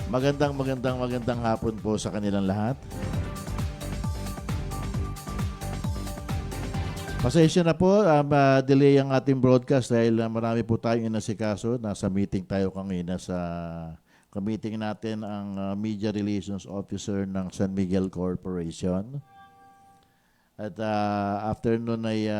Magandang hapon po sa kanilang lahat. Pasensya na po, delay ang ating broadcast dahil marami po tayong inasikaso. Nasa meeting tayo kanina sa meeting natin ang Media Relations Officer ng San Miguel Corporation. At after nun ay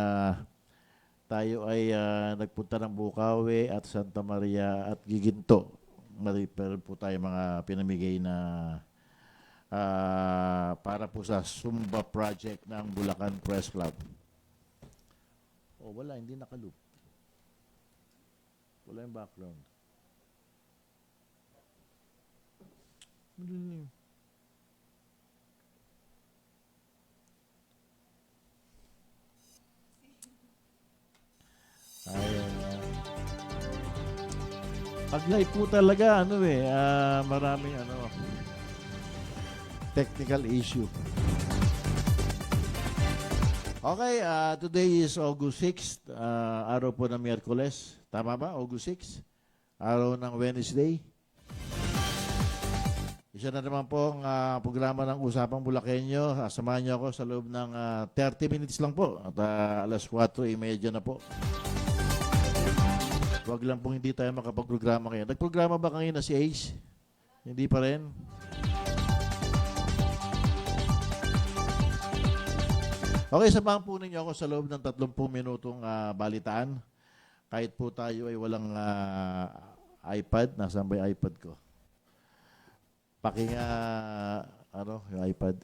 tayo ay nagpunta ng Bukawi at Santa Maria at Giginto. Meron po tayo mga pinamigay na para po sa Sumba Project ng Bulacan Press Club. Oh, wala, hindi nakaloop. Wala yung background. Ayun. Pag live po talaga, maraming technical issue. Okay, today is August 6th, araw po ng Miyerkules. Tama ba? August 6? Araw ng Wednesday. Isa na naman po ang programa ng Usapang Bulakenyo. Samahan niyo ako sa loob ng 30 minutes lang po. At alas 4:30 na po. Huwag lang pong hindi tayo makapag-programa ngayon. Nagprograma ba kanina si Ace? Hindi pa rin? Okay, samahan po ninyo ako sa loob ng 30 minutong balitaan. Kahit po tayo ay walang iPad. Nasaan ba yung iPad ko? Pakinga, yung iPad.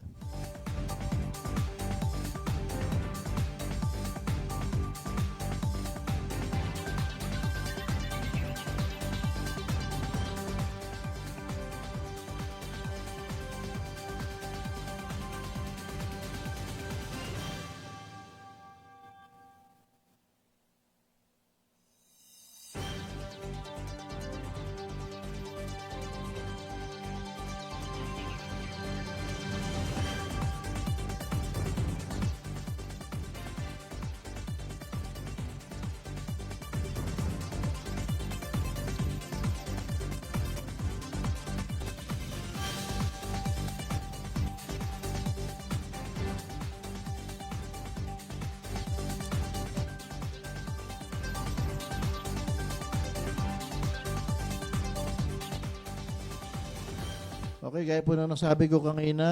Okay, gaya po na nasabi ko kanina,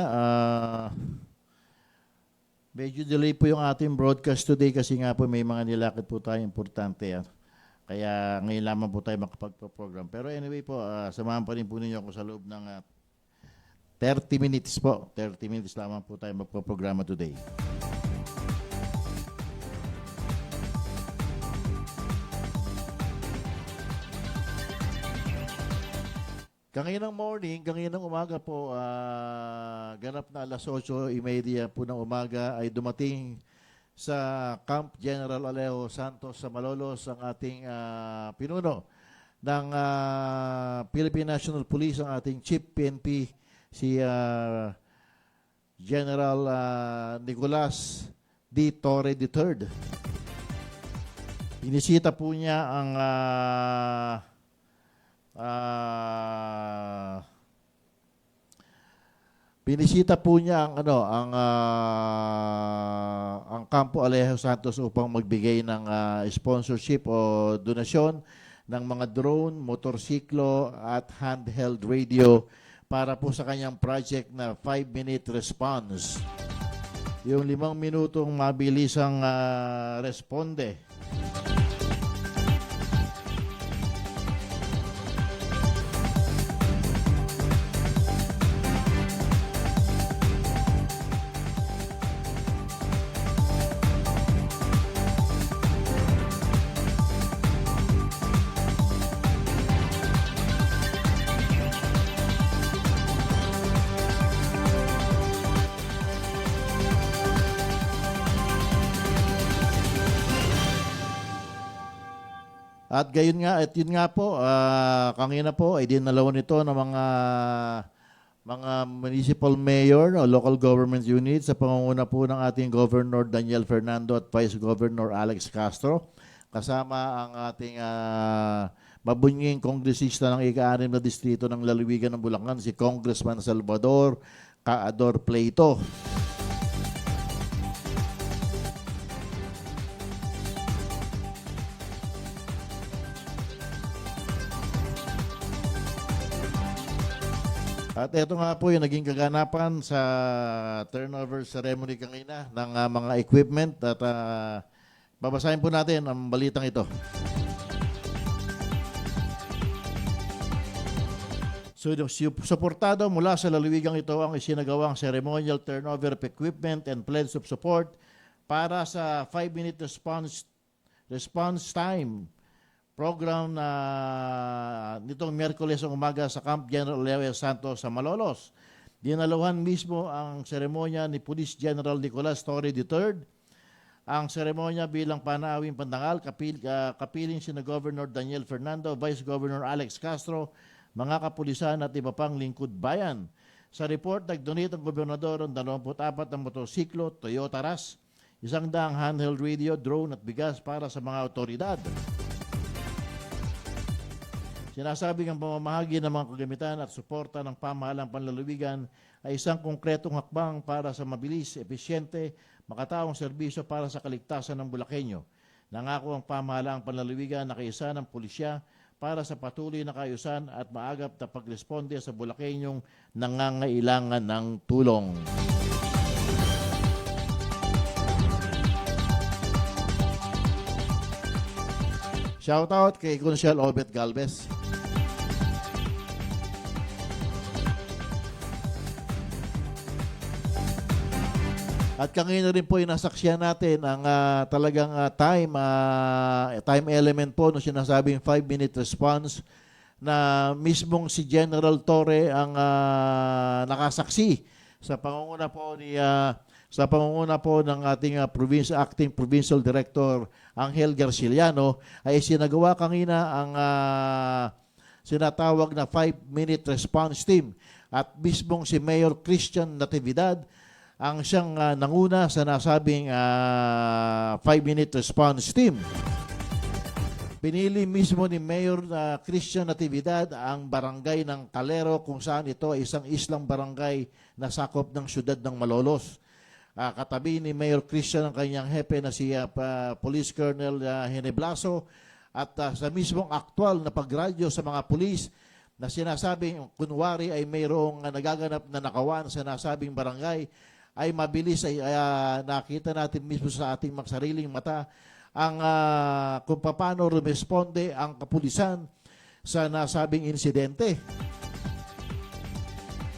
medyo delay po yung ating broadcast today kasi nga po may mga nilakad po tayo importante. Kaya ngayon lamang po tayo makapag-program. Pero anyway po, samahan pa rin po ninyo ako sa loob ng 30 minutes po. 30 minutes lamang po tayo magpo-programa today. Kanginang morning, kanginang umaga po, ganap na alas 8:30 po ng umaga ay dumating sa Camp General Alejo Santos sa Malolos ang ating pinuno ng Philippine National Police, ang ating Chief PNP, si General Nicolas D. Torre III. Inisita po niya ang binisita po niya ang Campo Alejo Santos upang magbigay ng sponsorship o donasyon ng mga drone, motorsiklo at handheld radio para po sa kanyang project na 5-minute response. Yung 5 minutong mabilisang responde. At gayon nga, at yun nga po, kanina po ay dinalaw nito ng mga municipal mayor o local government units sa pangunguna po ng ating Governor Daniel Fernando at Vice Governor Alex Castro, kasama ang ating mabunying kongresista ng ika-6 na distrito ng lalawigan ng Bulacan, si Congressman Salvador Caador Pleito. At ito nga po yung naging kaganapan sa turnover ceremony kanina ng mga equipment at babasahin po natin ang balitang ito. So, suportado mula sa lalawigang ito ang isinagawang ceremonial turnover of equipment and pledge of support para sa 5-minute response time program na nitong Miyerkules ang umaga sa Camp General Leo Santos sa Malolos. Dinaluhan mismo ang seremonya ni Police General Nicolas Torre III. Ang seremonya bilang panawing pandangal, kapiling sina Governor Daniel Fernando, Vice Governor Alex Castro, mga kapulisan at iba pang lingkod bayan. Sa report, nag-donate ang gobernador ng 24 na motorsiklo, Toyota Rush, 100 handheld radio, drone at bigas para sa mga otoridad. Sinasabing ang pamamahagi ng mga kagamitan at suporta ng pamahalang panlalawigan ay isang konkretong hakbang para sa mabilis, epesyente, makataong serbisyo para sa kaligtasan ng Bulakenyo. Nangako ang pamahalaang panlalawigan na kaisa ng pulisya para sa patuloy na kaayusan at maagap na pagresponde sa Bulakenyong nangangailangan ng tulong. Shoutout kay Consial Obet Galvez. At kanina rin po inasaksyan natin ang talagang time element po no sinasabing 5-minute response na mismong si General Torre ang nakasaksi sa pangunguna po ng ating acting provincial director Angel Garciliano ay sinagawa kanina ang sinatawag na 5-minute response team at mismong si Mayor Christian Natividad ang siyang nanguna sa nasabing 5-minute response team. Pinili mismo ni Mayor Christian Natividad ang barangay ng Calero kung saan ito ay isang islang barangay na sakop ng siyudad ng Malolos. Katabi ni Mayor Christian ang kanyang hepe na si Police Colonel Heneblaso at sa mismong aktual na pagradyo sa mga pulis na sinasabing kunwari ay mayroong nagaganap na nakawan sa nasabing barangay ay mabilis ay nakita natin mismo sa ating sariling mata ang kung paano rumesponde ang kapulisan sa nasabing insidente.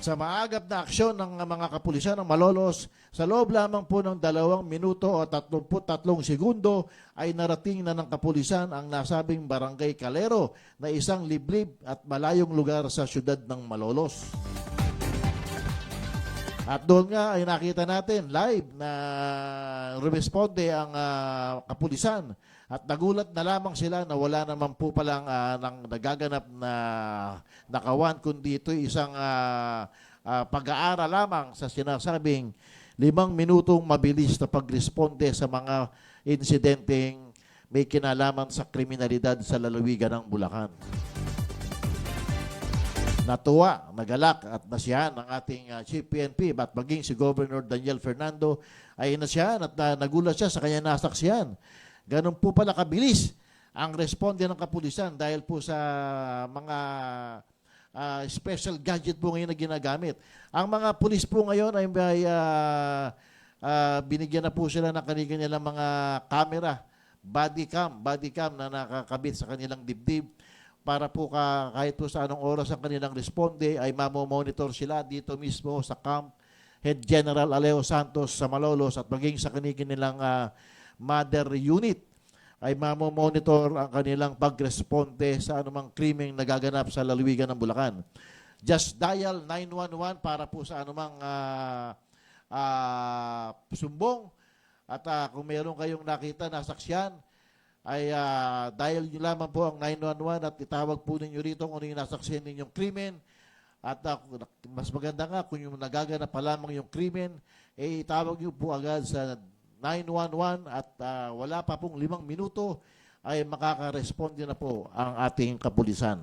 Sa maagap na aksyon ng mga kapulisan ng Malolos, sa loob lamang po ng 2 minuto o 33 segundo ay narating na ng kapulisan ang nasabing barangay Calero na isang liblib at malayong lugar sa siyudad ng Malolos. At doon nga ay nakita natin live na rumesponde ang kapulisan at nagulat na lamang sila na wala naman po palang nang nagaganap na nakawan kundi ito isang pag-aaral lamang sa sinasabing 5 minutong mabilis na pagresponde sa mga insidenteng may kinalaman sa kriminalidad sa lalawigan ng Bulacan. Natuwa, nagalak at nasiyahan ng ating Chief PNP at maging si Governor Daniel Fernando ay nasiyahan at nagulat siya sa kanya nasaksihan. Ganun po pala kabilis ang responde ng kapulisan dahil po sa mga special gadget po ngayon na ginagamit. Ang mga pulis po ngayon ay binigyan na po sila ng kanilang mga camera, body cam na nakakabit sa kanilang dibdib para po kahit po sa anong oras ang kanilang responde ay mamomonitor sila dito mismo sa Camp Head General Aleo Santos sa Malolos at maging sa kanilang mother unit ay mamomonitor ang kanilang pagresponde sa anumang krimeng nagaganap sa lalawigan ng Bulacan. Just dial 911 para po sa anumang sumbong at kung meron kayong nakita na saksyan ay dial nyo lamang po ang 911 at itawag po ninyo rito kung ano yung nasaksihan ninyong krimen. At mas maganda nga kung yung nagaganap pa lamang yung krimen, itawag nyo po agad sa 911 at wala pa pong 5 minuto ay makaka-responde na po ang ating kapulisan.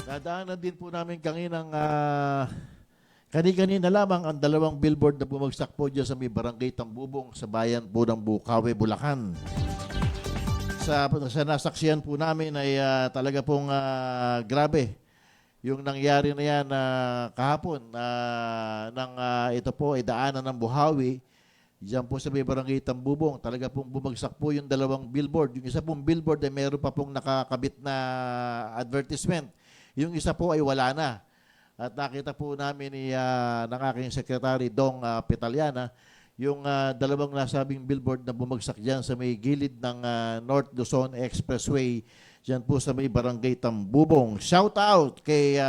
Nadaanan din po namin kani-kanina lamang ang dalawang billboard na bumagsak po dyan sa may barangay Tambubong sa bayan po ng Bukawi, Bulacan. Sa nasaksiyan po namin ay talaga pong grabe yung nangyari na yan kahapon ito po ay daanan ng Buhawi. Diyan po sa may barangay Tambubong, talaga pong bumagsak po yung dalawang billboard. Yung isa pong billboard ay meron pa pong nakakabit na advertisement. Yung isa po ay wala na. At nakita po namin ng aking Secretary Dong Petaliana, yung dalawang nasabing billboard na bumagsak dyan sa may gilid ng North Luzon Expressway, dyan po sa may barangay Tambubong. Shout out kay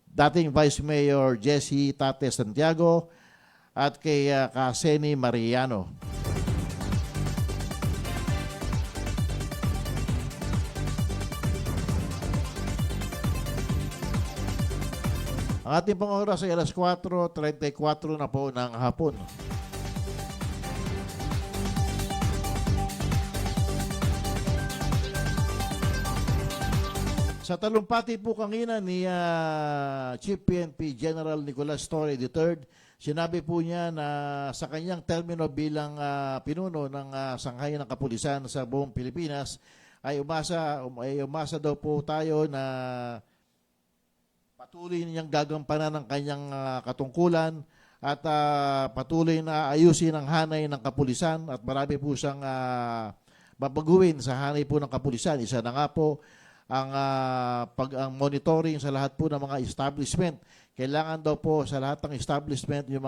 dating Vice Mayor Jessie Tate Santiago at kay Kaseni Mariano. Ang ating pong oras ay alas 4:34 na po ng hapon. Sa talumpati po kanina ni Chief PNP General Nicolas Torre III, sinabi po niya na sa kanyang termino bilang pinuno ng sanghayan ng kapulisan sa buong Pilipinas ay umasa daw po tayo na patuloy niyang gagampanan ng kanyang katungkulan at patuloy na ayusin ang hanay ng kapulisan at marami po siyang babaguhin sa hanay po ng kapulisan. Isa na nga po ang monitoring sa lahat po ng mga establishment. Kailangan daw po sa lahat ng establishment yung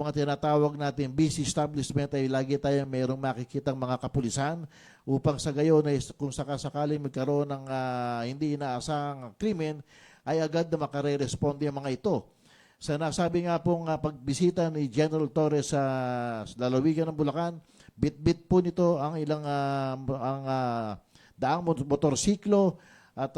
mga tinatawag natin busy establishment ay lagi tayong mayroong makikitang mga kapulisan upang sa gayon ay kung sakasakaling magkaroon ng hindi inaasahang krimen ay agad na makare-responde ang mga ito. Sa nasabi nga pong pagbisita ni General Torres sa lalawigan ng Bulacan, bit-bit po nito ang ilang daang motorsiklo at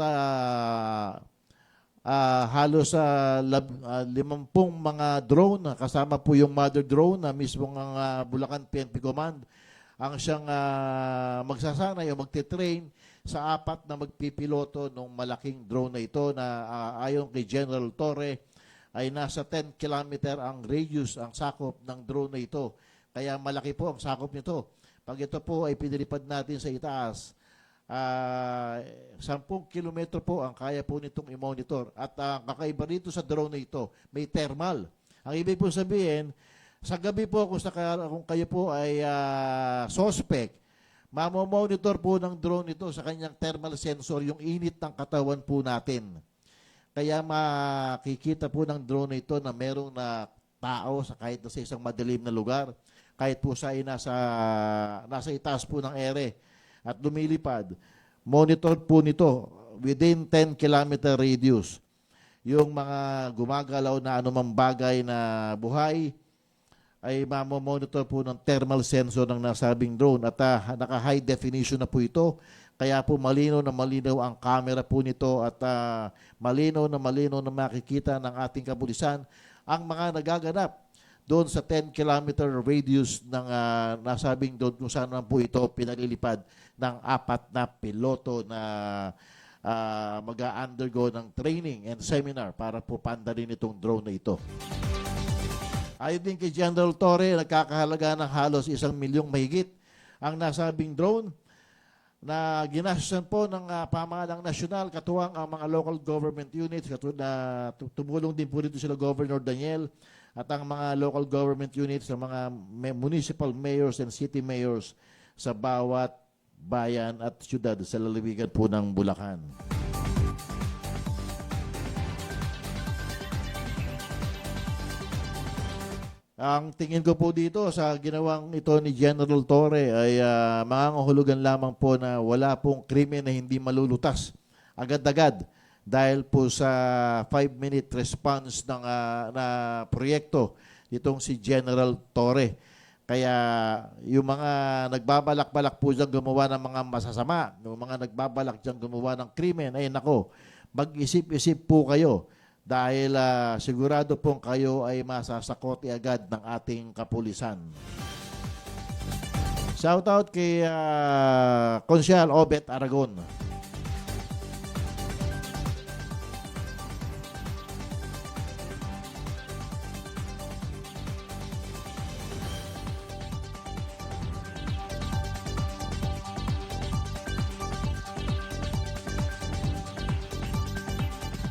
halos 50 mga drone, kasama po yung mother drone na mismo ang Bulacan PNP Command ang siyang magsasanay o magte-train sa 4 na magpipiloto ng malaking drone na ito na ayon kay General Torre ay nasa 10 kilometer ang radius, ang sakop ng drone na ito. Kaya malaki po ang sakop nito. Pag ito po ay pinilipad natin sa itaas, 10 kilometro po ang kaya po nitong i-monitor. At ang kakaiba dito sa drone na ito, may thermal. Ang ibig po sabihin, sa gabi po kung kayo po ay suspect, mamomonitor po ng drone ito sa kanyang thermal sensor yung init ng katawan po natin. Kaya makikita po ng drone ito na merong na tao kahit na sa isang madilim na lugar, kahit po siya ay nasa itaas po ng ere at lumilipad. Monitor po nito within 10 kilometer radius. Yung mga gumagalaw na anumang bagay na buhay ay mamomonitor po ng thermal sensor ng nasabing drone at naka-high definition na po ito. Kaya po malinaw na malinaw ang camera po nito at malinaw na makikita ng ating kapulisan ang mga nagaganap doon sa 10 kilometer radius ng nasabing drone kung saan naman po ito pinalilipad ng 4 na piloto na mag-undergo ng training and seminar para po paandarin itong drone na ito. Ayon din kay General Torre, nagkakahalaga ng halos 1 milyong mahigit ang nasabing drone na ginastos po ng pamahalang nasyonal, katuwang ang mga local government units, na tumulong din po dito sila Governor Daniel at ang mga local government units ng mga municipal mayors and city mayors sa bawat bayan at syudad sa lalawigan po ng Bulacan. Ang tingin ko po dito sa ginawang ito ni General Torre ay mangangahulugan lamang po na wala pong krimen na hindi malulutas agad-agad dahil po sa 5-minute response ng na proyekto nitong si General Torre. Kaya yung mga nagbabalak-balak po dyan gumawa ng mga masasama, yung mga nagbabalak dyan gumawa ng krimen, ay nako, mag-isip-isip po kayo dahil sigurado pong kayo ay masasakote agad ng ating kapulisan. Shoutout kay Konsyal Obet Aragon.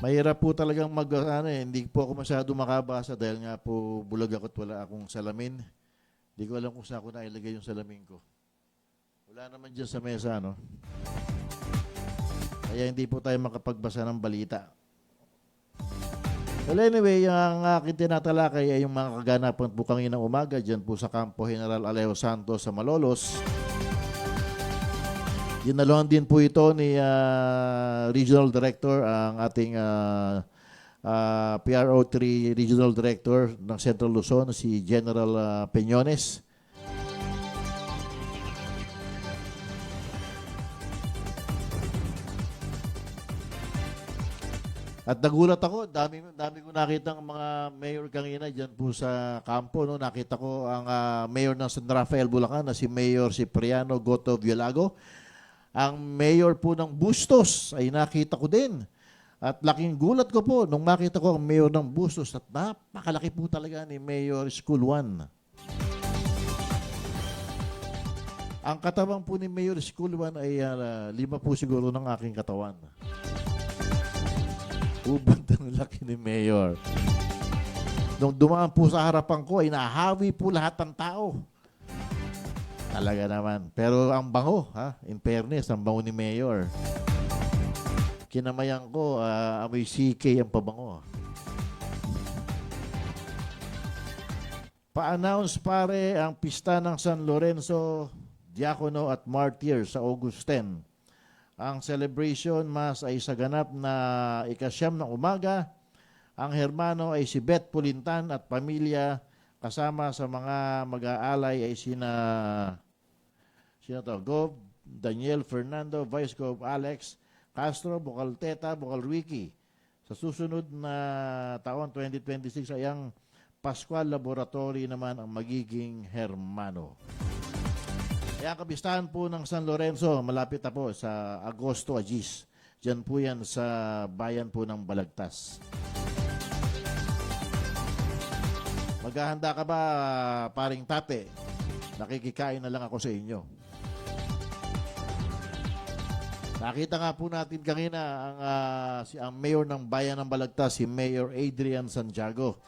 Mahirap po talagang hindi po ako masyado makabasa dahil nga po bulag ako at wala akong salamin. Hindi ko alam kung saan ko nailagay yung salamin ko. Wala naman dyan sa mesa, no? Kaya hindi po tayo makapagbasa ng balita. Well, anyway, ang aking tinatalakay ay yung mga kaganapan po kanina umaga dyan po sa Kampo General Alejo Santos sa Malolos. Dinaloan din po ito ni Regional Director, ang ating PRO3 Regional Director ng Central Luzon, si General Peñones. At nagulat ako, dami ko nakita ng mga mayor kanina dyan po sa kampo. No? Nakita ko ang mayor ng San Rafael, Bulacan na si Mayor Cipriano Goto Violago. Ang mayor po ng Bustos ay nakita ko din. At laking gulat ko po nung makita ko ang mayor ng Bustos at napakalaki po talaga ni Mayor School 1. Ang katawan po ni Mayor School 1 ay 5 po siguro ng aking katawan. Ubad ng laki ni Mayor. Nung dumaan po sa harapan ko ay nahawi po lahat ng tao. Talaga naman. Pero ang bango, in fairness, ang bango ni Mayor. Kinamayan ko, amoy CK ang pabango. Pa-announce pare ang pista ng San Lorenzo, Diacono at Martyr sa August 10. Ang celebration mass ay sa ganap na 9:00 ng umaga. Ang hermano ay si Beth Pulintan at pamilya, kasama sa mga mag-aalay ay sina Gov Daniel Fernando, Vice Gov Alex Castro, Bukal Teta, Bukal Ricky. Sa susunod na taon 2026 ay ang Pascual Laboratory naman ang magiging hermano. Kaya kabistahan po ng San Lorenzo, malapit na po sa Agosto Agis. Diyan po yan sa bayan po ng Balagtas. Maghahanda ka ba, paring tate? Nakikikain na lang ako sa inyo. Nakita nga po natin kanina ang mayor ng bayan ng Balagtas, si Mayor Adrian Santiago.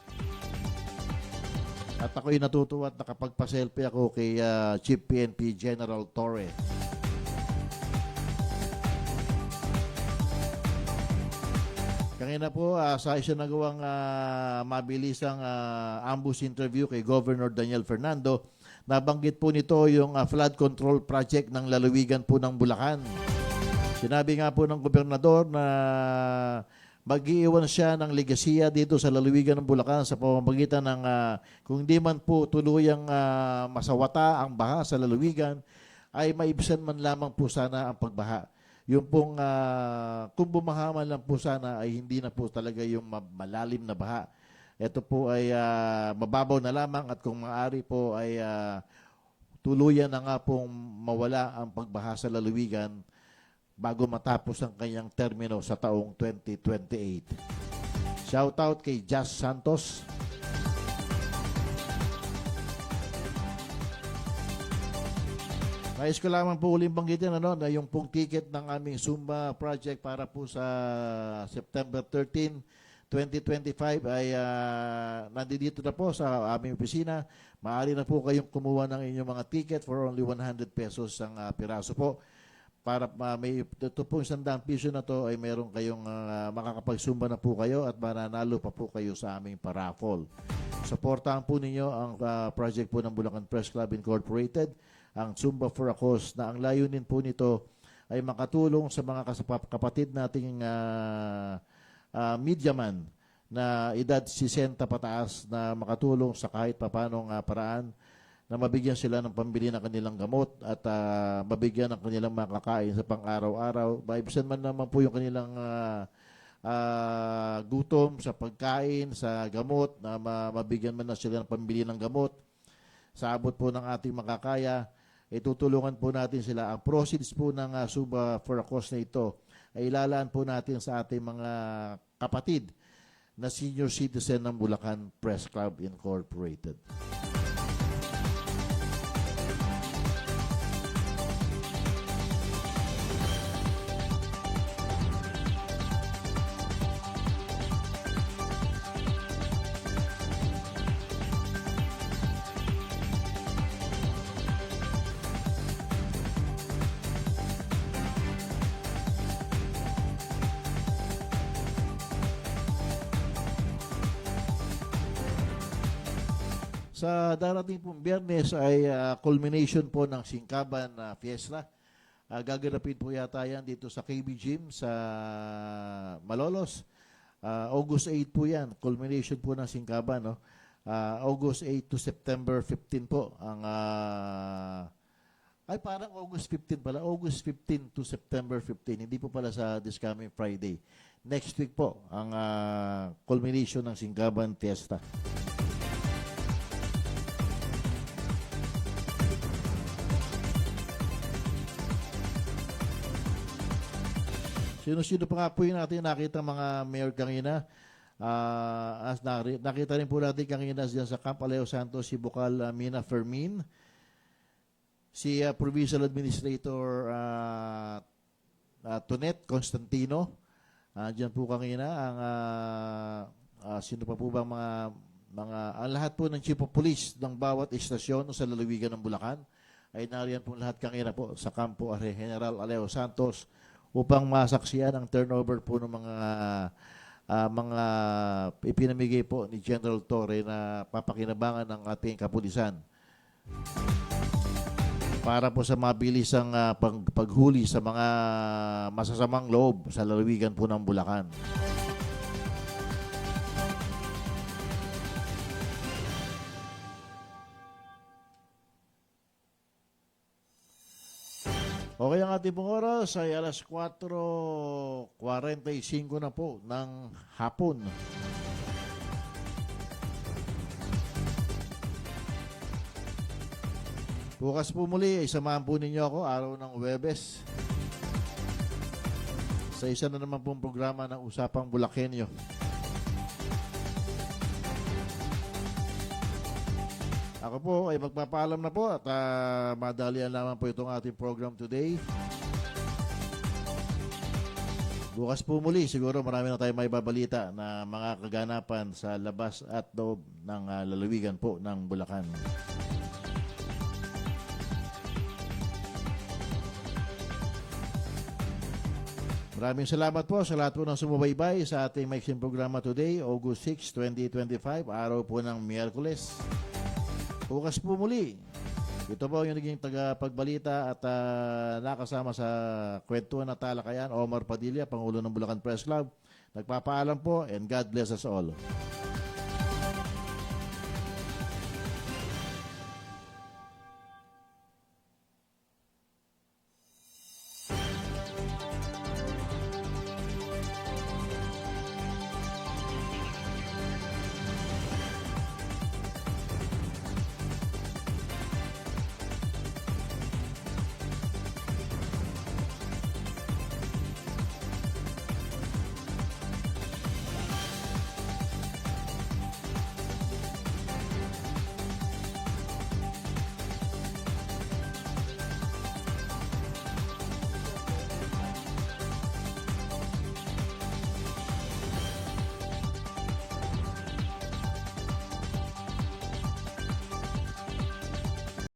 At ako'y natutuwa at nakapagpa-selfie ako kay Chief PNP General Torre. Kanina po sa isinagawang mabilisang ambush interview kay Governor Daniel Fernando, nabanggit po nito yung flood control project ng lalawigan po ng Bulacan. Sinabi nga po ng gobernador na mag-iiwan siya ng legasiya dito sa lalawigan ng Bulacan sa pamamagitan ng kung di man po tuluyang masawata ang baha sa lalawigan, ay maibsan man lamang po sana ang pagbaha. Yung pong kung bumahaman lang po sana ay hindi na po talaga yung malalim na baha. Ito po ay mababaw na lamang at kung maaari po ay tuluyan na nga pong mawala ang pagbaha sa lalawigan bago matapos ang kanyang termino sa taong 2028. Shoutout kay Jazz Santos. Nais ko lamang po uling banggitin na yung pong ticket ng aming Zumba project para po sa September 13, 2025 ay nandito na po sa aming opisina. Maaari na po kayong kumuha ng inyong mga ticket for only 100 pesos ang piraso po. Para may ito po 100 piso na to ay meron kayong makakapag-zumba na po kayo at mananalo pa po kayo sa aming paraffle. Suportahan po ninyo ang project po ng Bulacan Press Club Incorporated, ang Zumba for a Cause, na ang layunin po nito ay makatulong sa mga kapatid nating media man na edad 60 pataas na makatulong sa kahit papanong paraan na mabigyan sila ng pambili ng kanilang gamot at mabigyan ng kanilang makakain sa pang-araw-araw. Maibsan man naman po yung kanilang gutom sa pagkain, sa gamot, na mabigyan man na sila ng pambili ng gamot. Sa abot po ng ating makakaya, itutulungan po natin sila. Ang proceeds po ng Suba for a Cause na ito ay ilalaan po natin sa ating mga kapatid na senior citizen ng Bulacan Press Club Incorporated. Sa darating pong Biyernes ay culmination po ng Singkaban Fiesta. Gaganapin po yata yan dito sa KB Gym sa Malolos. August 8 po yan, culmination po ng Singkaban. No? August 8 to September 15 po. Ay parang August 15 pala. August 15 to September 15. Hindi po pala sa this coming Friday. Next week po ang culmination ng Singkaban Fiesta. Sino-sino pa nga po yung natin nakita mga mayor kanina. Nakita rin po natin kanina dyan sa Camp Aleo Santos, si Bukal Mina Fermin, si Provincial Administrator Tonet Constantino. Dyan po kanina ang sino pa po bang ang lahat po ng Chief of Police ng bawat istasyon sa lalawigan ng Bulacan ay nariyan po lahat kanina po sa Campo General Aleo Santos upang masaksiyan ang turnover po ng mga ipinamigay po ni General Torre na papakinabangan ng ating kapulisan para po sa mabilisang paghuli sa mga masasamang loob sa lalawigan po ng Bulacan. Okay, ang ating pong oras ay alas 4:45 na po ng hapon. Bukas po muli ay samahan po ninyo ako araw ng Huwebes sa isa na naman pong programa ng Usapang Bulakenyo. Ako po ay magpapaalam na po at madalian lamang po itong ating program today. Bukas po muli, siguro marami na tayong may babalita na mga kaganapan sa labas at loob ng lalawigan po ng Bulacan. Maraming salamat po sa lahat po ng sumubaybay sa ating maiksing programa today, August 6, 2025, araw po ng Miyerkules. Bukas po muli. Ito po yung naging tagapagbalita at nakasama sa kwentuhan na talakayan, Omar Padilla, Pangulo ng Bulacan Press Club. Nagpapaalam po and God bless us all.